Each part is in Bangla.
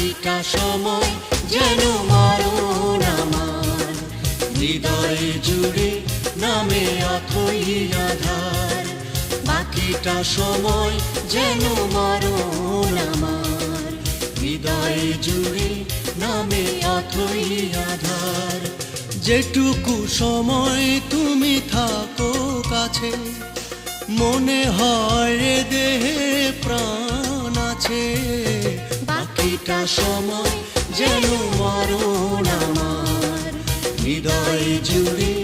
বাকিটা সময় যেন মরণ আমার, হৃদয়ে জুড়ে নামে অথই আধার। বাকিটা সময় যেন মরণ আমার, হৃদয়ে জুড়ে নামে অথই আধার। যেটুকু সময় তুমি থাকো কাছে, মনে হয় এ দেহে প্রাণ আছে। বাকিটা সময় যেন মরণ আমার, হৃদয়ে জুড়ে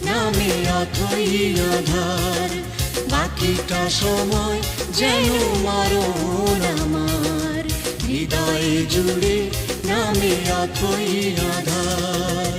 নামে অথই আধার। বাকিটা সময় যেন মরণ আমার, হৃদয়ে জুড়ে নামে অথই আধার।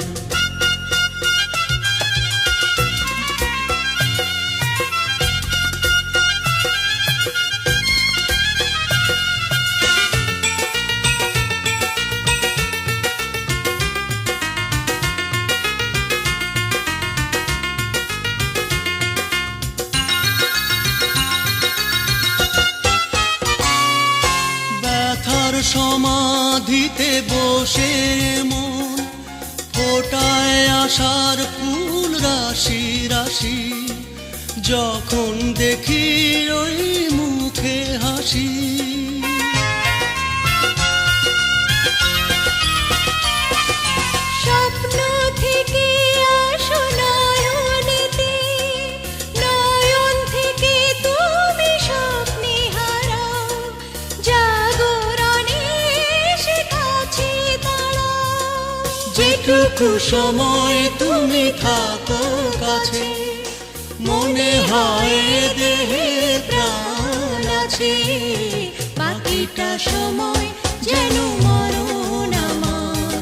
সমাধিতে বসে মন ফোটায় আশার ফুল রাশি রাশি, যখন দেখি ওই মুখে হাসি। স্বপ্ন থেকে আসো নয়নেতে, নয়ন থেকে তুমি স্বপ্নে হারাও, জাগরণে এসে কাছে দাঁড়াও। যেটুকু সময় তুমি থাকো কাছে, মনে হয় দেহে প্রাণ আছে। বাকিটা সময় যেন মরণ আমার,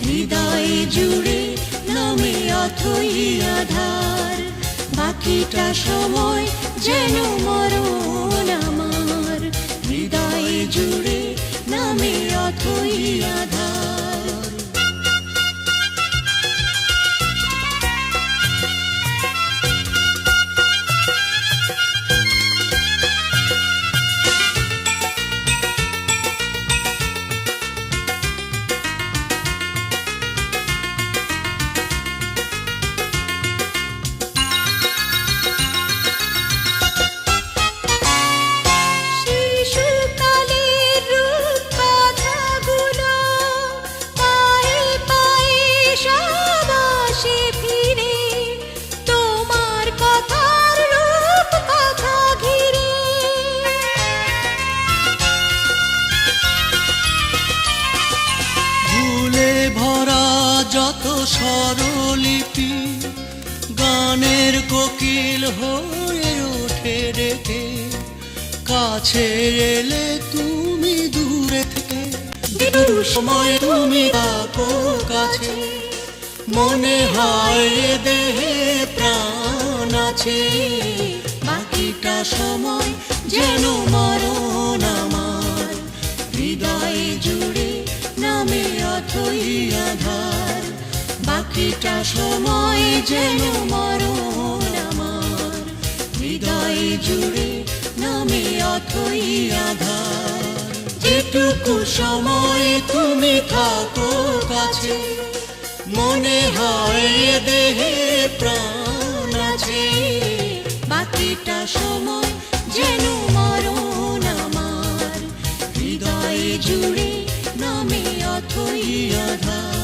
হৃদয়ে জুড়ে নামে অথই আধার। বাকিটা সময় যেন মরণ আমার, হৃদয়ে জুড়ে নামে অথই আধার। যত স্বরলিপি গানের কোকিল হয়ে ওঠে ডেকে, কাছে এলে তুমি দূরে থেকে। সময় তুমি থাকো কাছে, মনে হয় দেহে প্রাণ আছে। বাকিটা সময় যেন মরণ আমার, হৃদয়ে জুড়ে নামে অথই আধার। বাকিটা সময় যেন মরণ আমার, হৃদয়ে জুড়ে নামে অথই আধার। যেটুকু সময় তুমি থাকো কাছে, মনে হয় দেহে প্রাণ আছে। বাকিটা সময় যেন মরণ আমার, হৃদয়ে জুড়ে নামে অথই আধার।